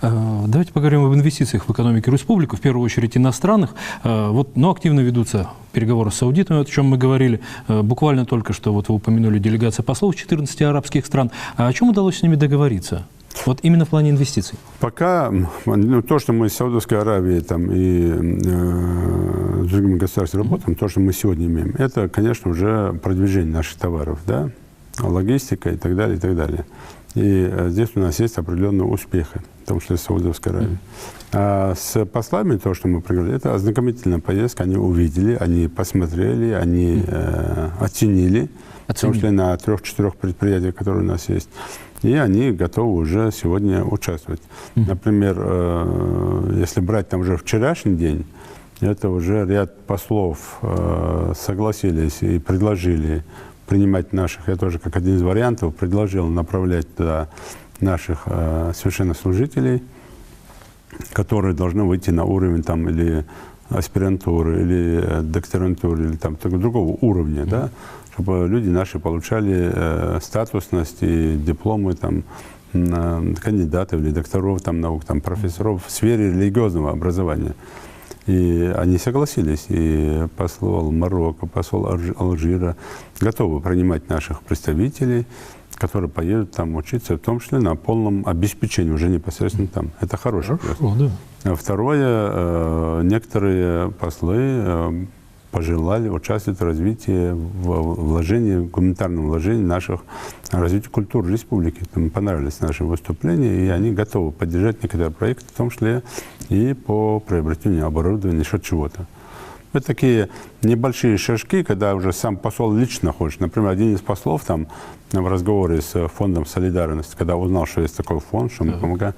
Давайте поговорим об инвестициях в экономику республики, в первую очередь иностранных. Но активно ведутся переговоры с саудитами, о чем мы говорили. Буквально только что вы упомянули делегация послов 14 арабских стран. А о чем удалось с ними договориться? Вот именно в плане инвестиций. Пока то, что мы с Саудовской Аравией и с другими государствами работаем, то, что мы сегодня имеем, это, конечно, уже продвижение наших товаров, да, логистика и так далее, и так далее. И здесь у нас есть определенные успехи, в том числе с Саудовской Аравией. А с послами, то, что мы проговорили, это ознакомительная поездка, они увидели, они посмотрели, они оценили, в том числе на 3-4 предприятиях, которые у нас есть. И они готовы уже сегодня участвовать. Например, если брать уже вчерашний день, это уже ряд послов согласились и предложили принимать наших, я тоже как один из вариантов предложил направлять туда наших священнослужителей, которые должны выйти на уровень или аспирантуры, или докторантуры, или другого уровня, да, чтобы люди наши получали статусность и дипломы кандидатов или докторов наук, профессоров в сфере религиозного образования. И они согласились, и посол Марокко, посол Алжира готовы принимать наших представителей, которые поедут учиться, в том числе на полном обеспечении, уже непосредственно там. Это хороший плюс. Да. Второе, некоторые послы пожелали участвовать в развитии, в гуманитарном вложении наших развития культуры республики. Им понравились наши выступления, и они готовы поддержать некоторые проекты, в том числе и по приобретению оборудования, еще чего-то. Это такие небольшие шажки, когда уже сам посол лично хочет. Например, один из послов в разговоре с фондом солидарности, когда узнал, что есть такой фонд, что мы помогаем,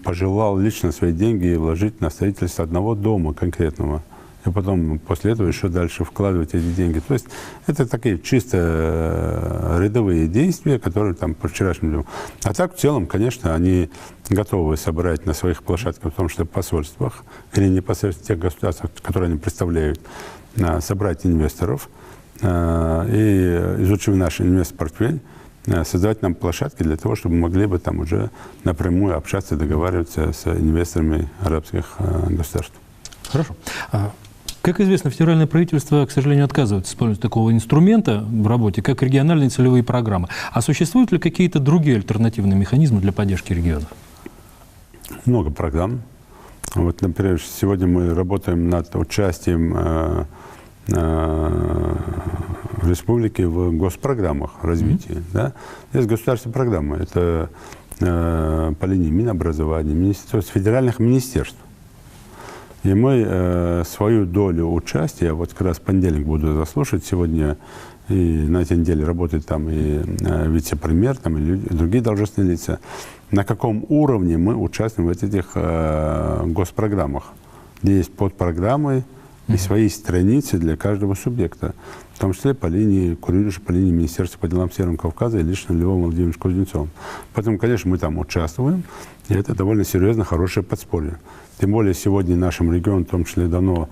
пожелал лично свои деньги вложить на строительство одного дома конкретного. И потом после этого еще дальше вкладывать эти деньги. То есть это такие чисто рядовые действия, которые по вчерашнему дню. А так, в целом, конечно, они готовы собрать на своих площадках, в том числе посольствах, или непосредственно тех государств, которые они представляют, собрать инвесторов и, изучив наш инвестпортфель, создавать нам площадки для того, чтобы мы могли бы уже напрямую общаться, договариваться с инвесторами арабских государств. Хорошо. Как известно, федеральное правительство, к сожалению, отказывается использовать такого инструмента в работе, как региональные целевые программы. А существуют ли какие-то другие альтернативные механизмы для поддержки регионов? Много программ. Например, сегодня мы работаем над участием республики в госпрограммах развития. Да? Есть государственные программы. Это по линии Минобразования, федеральных министерств. И мы свою долю участия, как раз в понедельник буду заслушать, сегодня и на этой неделе работает и вице-премьер, и другие должностные лица, на каком уровне мы участвуем в этих госпрограммах, где есть подпрограммы и свои страницы для каждого субъекта, в том числе по линии курирующей, по линии Министерства по делам Северного Кавказа и лично Львом Владимировичем Кузнецовым. Поэтому, конечно, мы там участвуем, и это довольно серьезно хорошее подспорье. Тем более сегодня нашему региону, в том числе, дано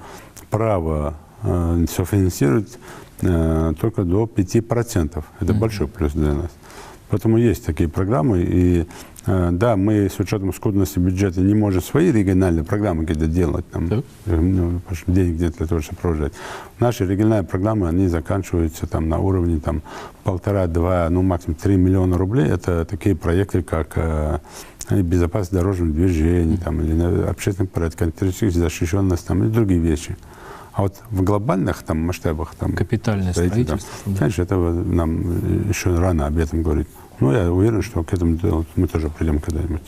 право софинансировать только до 5%. Это большой плюс для нас. Поэтому есть такие программы. И да, мы с учетом скудности бюджета не можем свои региональные программы где-то делать, денег где-то для того, чтобы сопровождать. Наши региональные программы, они заканчиваются на уровне 1,5-2, максимум 3 миллиона рублей. Это такие проекты, как безопасность дорожного движения, или общественный порядок, антитеррористическая защищенность, и другие вещи. А в глобальных масштабах, капитальное строительство, конечно, этого нам еще рано об этом говорить. Но я уверен, что к этому мы тоже придем когда-нибудь.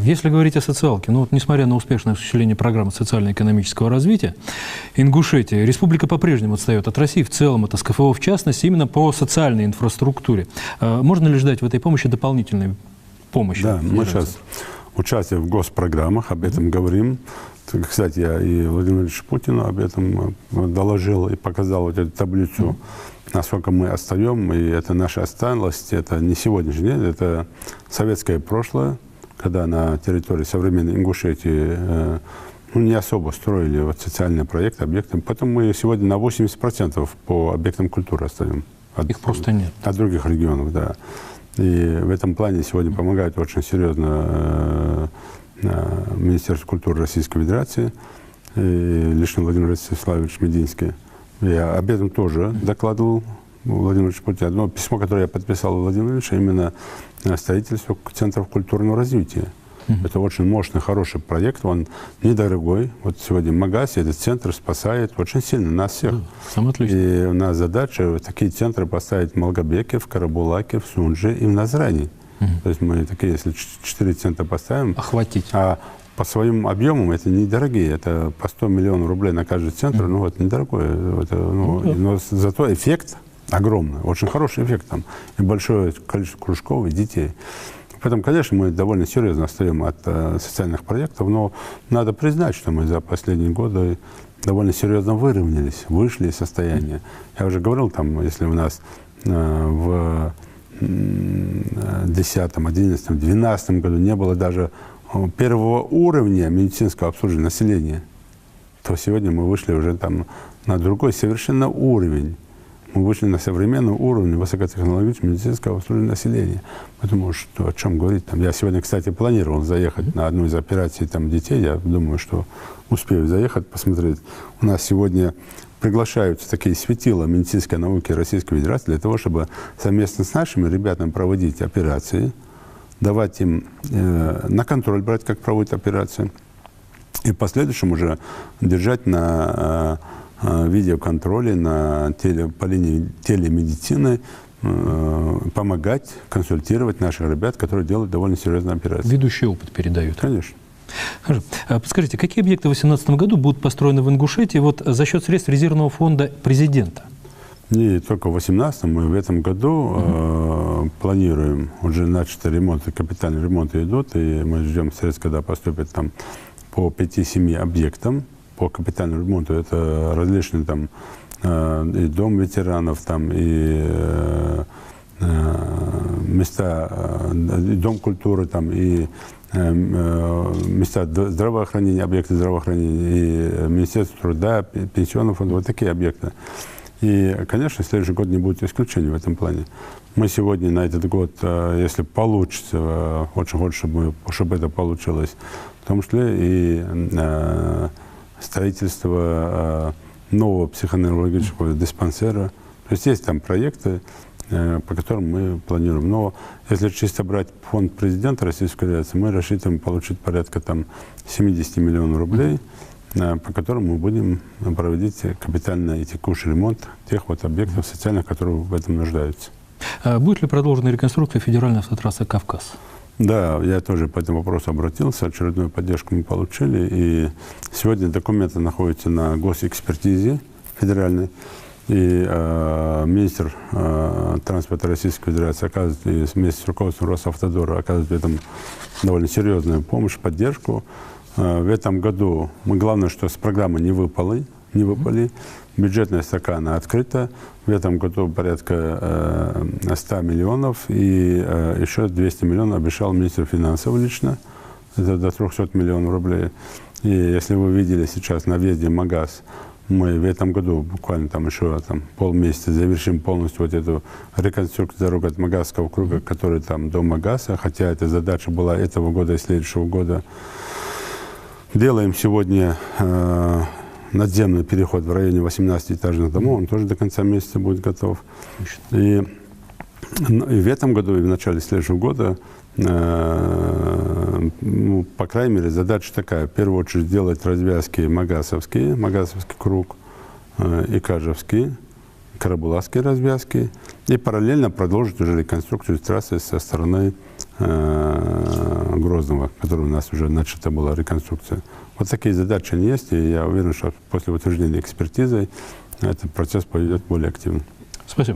Если говорить о социалке, несмотря на успешное осуществление программы социально-экономического развития, Ингушетия, республика по-прежнему отстает от России в целом, от СКФО в частности, именно по социальной инфраструктуре. Можно ли ждать в этой помощи дополнительной помощи? Да, мы сейчас участвуем в госпрограммах, об этом говорим. Кстати, я и Владимиру Ильичу Путину об этом доложил и показал эту таблицу, насколько мы отстаем. И это наша отсталость, это не сегодняшний день, это советское прошлое, когда на территории современной Ингушетии не особо строили социальные проекты, объекты. Поэтому мы сегодня на 80% по объектам культуры отстаем. Их просто нет. От других регионов, да. И в этом плане сегодня помогает очень серьезно Министерство культуры Российской Федерации, лично Владимир Ростиславович Мединский. Я об этом тоже докладывал Владимиру Путину. Одно письмо, которое я подписал Владимиру Ильичу, именно строительство центров культурного развития. Это очень мощный, хороший проект, он недорогой. Вот сегодня Магасе этот центр спасает очень сильно нас всех. И у нас задача такие центры поставить в Малгобеке, в Карабулаке, в Сунже и в Назрани. То есть мы такие, если 4 центра поставим, охватить. А по своим объемам это недорогие, это по 100 миллионов рублей на каждый центр, ну вот недорогое. Но зато эффект огромный, очень хороший эффект там. И большое количество кружков и детей. Поэтому, конечно, мы довольно серьезно отстаем от социальных проектов, но надо признать, что мы за последние годы довольно серьезно выровнялись, вышли из состояния. Я уже говорил, там, если у нас в 2010, 2011, 2012 году не было даже первого уровня медицинского обслуживания населения, то сегодня мы вышли уже там на другой совершенно уровень. Мы вышли на современный уровень высокотехнологичного медицинского обслуживания населения. Потому что о чем говорить там. Я сегодня, кстати, планировал заехать на одну из операций там, детей. Я думаю, что успею заехать, посмотреть. У нас сегодня приглашаются такие светила медицинской науки Российской Федерации для того, чтобы совместно с нашими ребятами проводить операции, давать им на контроль брать, как проводят операции, и в последующем уже держать на видеоконтроле, по линии телемедицины, помогать, консультировать наших ребят, которые делают довольно серьезные операции. Ведущий опыт передают. Конечно. Хорошо. Подскажите, какие объекты в 2018 году будут построены в Ингушетии вот за счет средств резервного фонда президента? Не только в 2018, мы в этом году планируем, уже начаты ремонты, капитальные ремонты идут, и мы ждем средств, когда поступят там по 5-7 объектам по капитальному ремонту. Это различные там и дом ветеранов, там и места, и дом культуры, там и места здравоохранения, объекты здравоохранения, и Министерство труда, пенсионный фонд, вот такие объекты. И, конечно, следующий год не будет исключением в этом плане. Мы сегодня на этот год, если получится, очень хочется, чтобы это получилось, в том числе и строительство нового психоневрологического диспансера. То есть есть там проекты, по которым мы планируем. Но если чисто брать фонд президента Российской Федерации, мы рассчитываем получить порядка там 70 миллионов рублей, по которым мы будем проводить капитальный и текущий ремонт тех вот объектов социальных, которые в этом нуждаются. Будет ли продолжена реконструкция федеральной автотрассы «Кавказ»? Да, я тоже по этому вопросу обратился, очередную поддержку мы получили. И сегодня документы находятся на госэкспертизе федеральной. И министр транспорта Российской Федерации оказывает, и вместе с руководством Росавтодора оказывает в этом довольно серьезную помощь, поддержку. В этом году мы, главное, что с программы не выпали. Бюджетная стакана открыта. В этом году порядка 100 миллионов. И еще 200 миллионов обещал министр финансов лично. Это до 300 миллионов рублей. И если вы видели сейчас на въезде Магаз, мы в этом году буквально там еще полмесяца завершим полностью вот эту реконструкцию дороги от Магазского круга, который там до Магаза. Хотя эта задача была этого года и следующего года. Делаем сегодня надземный переход в районе 18-этажных домов, он тоже до конца месяца будет готов. И в этом году, и в начале следующего года, по крайней мере, задача такая. В первую очередь делать развязки Магазовский круг, и Кажевский, Карабулакские развязки, и параллельно продолжить уже реконструкцию трассы со стороны Грозного, которая у нас уже начата была реконструкция. Вот такие задачи они есть, и я уверен, что после утверждения экспертизы этот процесс пойдет более активно. Спасибо.